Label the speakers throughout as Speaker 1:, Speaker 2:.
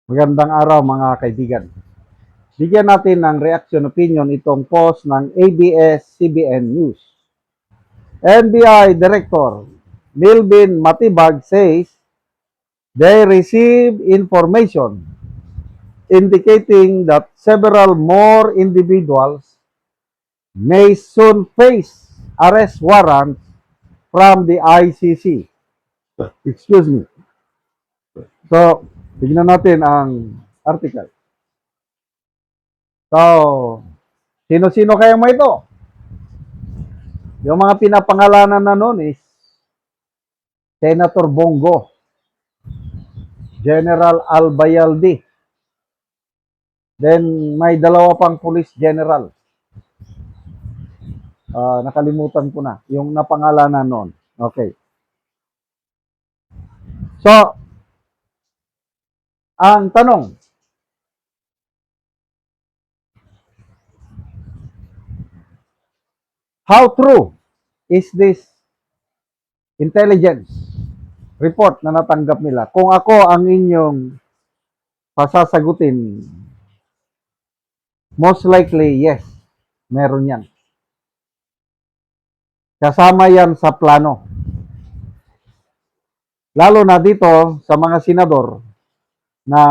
Speaker 1: Magandang araw mga kaibigan. Bigyan natin ng reaction opinion itong post ng ABS-CBN News. NBI Director Milvin Matibag says they received information indicating that several more individuals may soon face arrest warrants from the ICC. Excuse me. So, tignan natin ang article. So, sino-sino kaya mo ito? Yung mga pinapangalanan na noon is Senator Bongo, General Albayalde, then may dalawa pang police general. Nakalimutan ko na yung napangalanan noon. Okay. So, ang tanong, how true is this intelligence report na natanggap nila? Kung ako ang inyong pasasagutin, most likely, yes, meron yan. Kasama yan sa plano. Lalo na dito sa mga senador na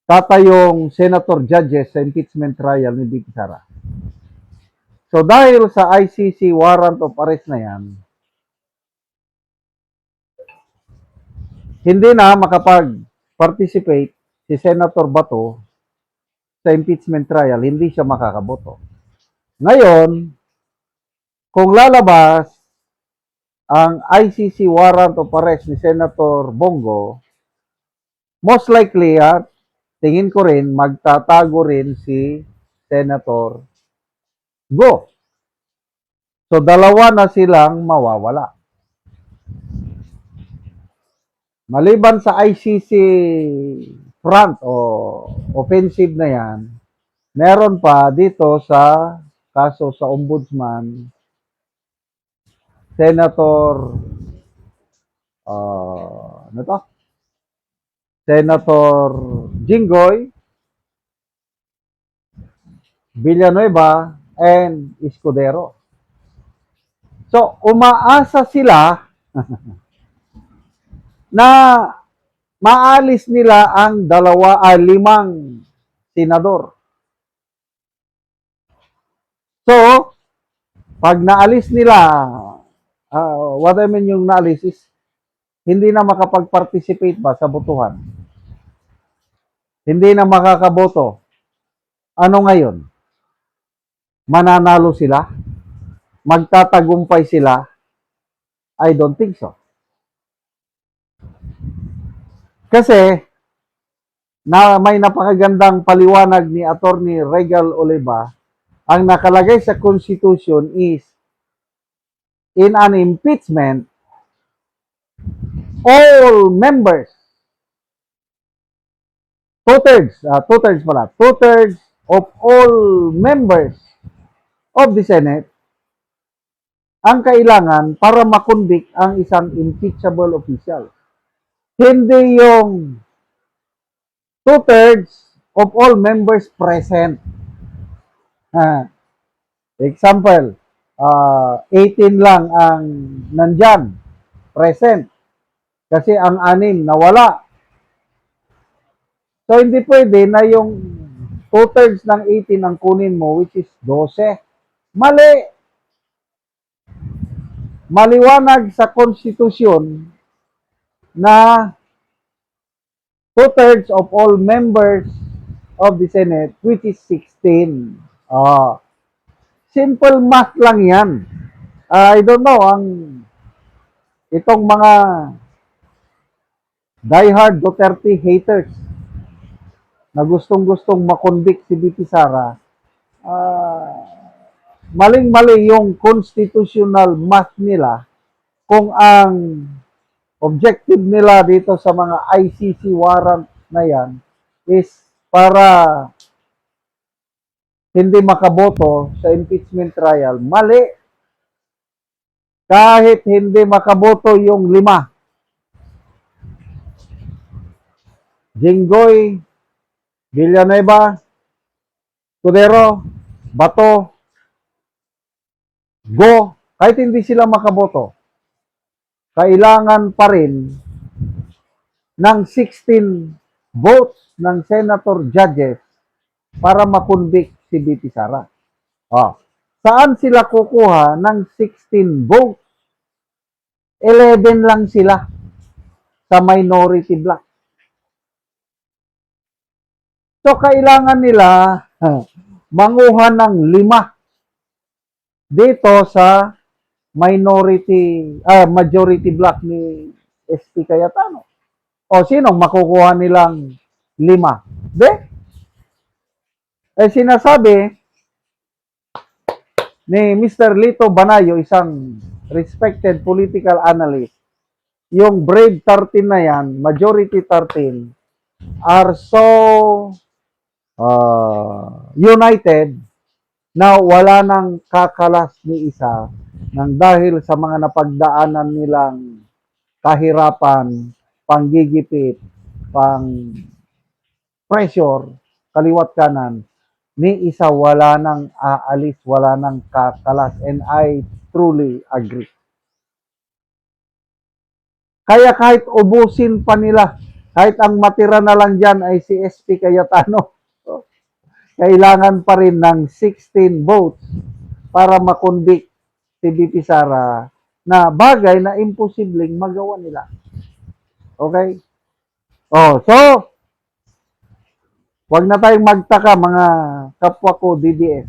Speaker 1: tatayong senator judges sa impeachment trial ni Vicky Sara. So dahil sa ICC warrant of arrest na yan, hindi na makapag-participate si Senator Bato sa impeachment trial, hindi siya makakaboto. Ngayon, kung lalabas ang ICC warrant of arrest ni Senator Bongo, most likely tingin ko rin magtatago rin si Senator Go. So dalawa na silang mawawala. Maliban sa ICC front o offensive na yan, meron pa dito sa kaso sa ombudsman, Senator ano to? Senator Jinggoy, Villanueva, and Escudero. So, umaasa sila na maalis nila ang limang senador. So, pag naalis nila, what I mean yung naalis is, hindi na makapag-participate ba sa botohan? Hindi na makakaboto. Ano ngayon? Mananalo sila? Magtatagumpay sila? I don't think so. Kasi, may napakagandang paliwanag ni Attorney Regal Oliva, ang nakalagay sa Constitution is, in an impeachment, all members, two-thirds of all members of the Senate, ang kailangan para makonvict ang isang impeachable official. Hindi yung two-thirds of all members present. Example, 18 lang ang nandyan, present. Kasi ang 6 nawala. So, hindi pwede na yung two-thirds ng 18 ang kunin mo, which is 12. Mali. Maliwanag sa konstitusyon na two-thirds of all members of the Senate, which is 16. Simple math lang yan. I don't know, itong mga diehard Duterte haters na gustong-gustong makonvict si Vicky Sara, maling-mali yung constitutional math nila kung ang objective nila dito sa mga ICC warrant na yan is para hindi makaboto sa impeachment trial. Mali. Kahit hindi makaboto yung 5, Jinggoy, Villanueva, Tudero, Bato, Go, kahit hindi sila makaboto, kailangan pa rin ng 16 votes ng senator judges para makonvict si BP Sara. Oh. Saan sila kukuha ng 16 votes? 11 lang sila sa minority block. So, kailangan nila manguha ng 5 dito sa majority block ni SP Cayetano. O, sinong makukuha nilang 5? Sinasabi ni Mr. Lito Banayo, isang respected political analyst, yung Brave 13 na yan, majority 13, are so united na wala nang kakalas ni isa nang dahil sa mga napagdaanan nilang kahirapan, panggigipit, pang pressure, kaliwat kanan, ni isa wala nang aalis, wala nang kakalas, and I truly agree. Kaya kahit ubusin pa nila, kahit ang matira na lang dyan ay si SP Cayetano, kailangan pa rin ng 16 votes para makonvict si BP Sara na bagay na imposibleng magawa nila. Okay? Oh, so, wag na tayong magtaka mga kapwa ko DDS.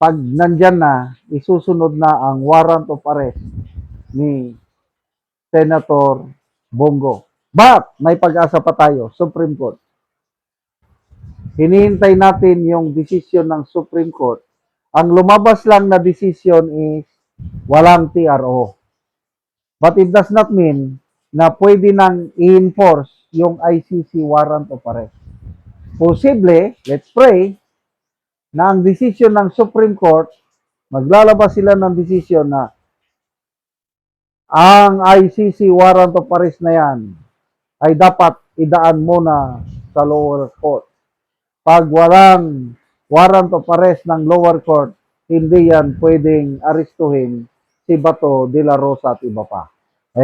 Speaker 1: Pag nandyan na, isusunod na ang warrant of arrest ni Senator Bongo. But, may pag-asa pa tayo, Supreme Court. Hinihintay natin yung desisyon ng Supreme Court. Ang lumabas lang na desisyon is walang TRO. But it does not mean na pwede nang i-enforce yung ICC warrant of arrest. Posible, let's pray, na ang desisyon ng Supreme Court, maglalabas sila ng desisyon na ang ICC warrant of arrest na yan ay dapat idaan muna sa lower court. Pag walang warrant of arrest ng lower court, hindi yan pwedeng arestuhin si Bato de la Rosa at iba pa.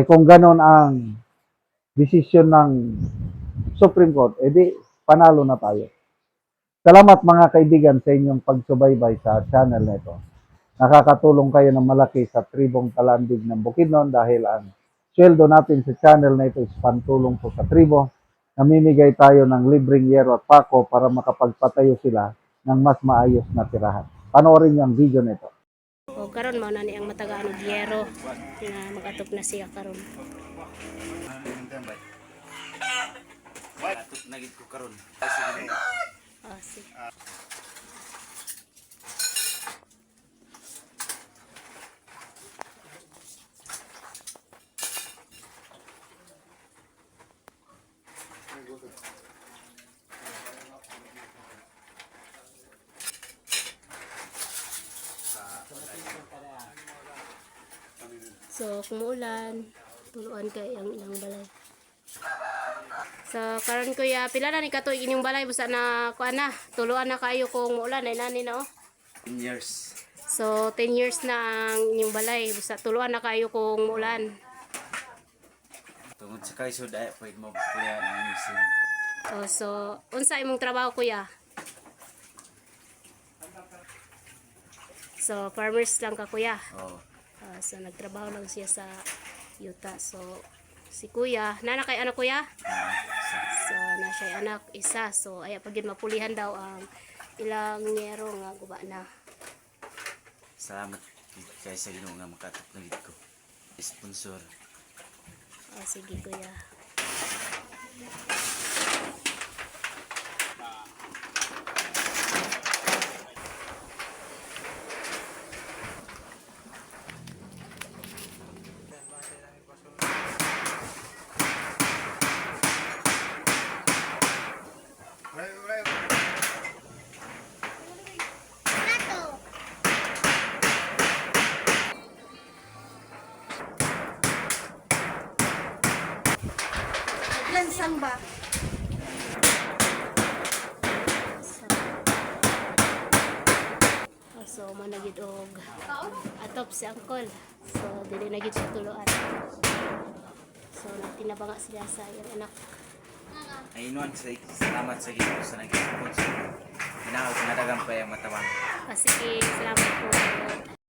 Speaker 1: Kung ganon ang desisyon ng Supreme Court, edi panalo na tayo. Salamat mga kaibigan sa inyong pagsubaybay sa channel nito. Nakakatulong kayo ng malaki sa tribong Talandig ng Bukidnon dahil ang sweldo natin sa channel na ito is pantulong po sa tribo. Namimigay tayo ng libreng yero at pako para makapagpatayo sila ng mas maayos na tirahan. Panoorin niyo ang video nito.
Speaker 2: O karon mao na ni ang matagaan og yero na mag-atop na siya karon.
Speaker 3: Atop na gid ko karon.
Speaker 2: Sige. So, kung muulan, tuluan kay ang ilang balay. So, karon kuya, pila na ni katuig inyong balay busa na kuan na, tuluan na kayo kung muulan ay nani na oh.
Speaker 3: 10 years.
Speaker 2: So, 10 years na ang inyong balay busa tuluan na kayo kung muulan.
Speaker 3: Tungod sa kaisod ay pwede mo pulihan ang misin.
Speaker 2: Oh, so, unsa imong trabaho kuya? So, farmers lang ka kuya.
Speaker 3: Oh.
Speaker 2: So, nagtrabaho lang siya sa yuta. So, si kuya, nana kay anak kuya? So, na siya anak isa. So, ay pagin mapulihan daw ang ilang yero nga guba na.
Speaker 3: Salamat kay sa Ginoo nga makatap na gid ko. Sponsor.
Speaker 2: Sige kuya.
Speaker 4: Sansang ba?
Speaker 2: So managid og atop si Uncle. So dili na gid siya tuluan. So nagtinabanga sila sa iyang anak.
Speaker 3: Ay inuan sa salamat sa Ginoo sa nag-sponsor. Inaw nadagang pa yung matawan.
Speaker 2: Sige, salamat po.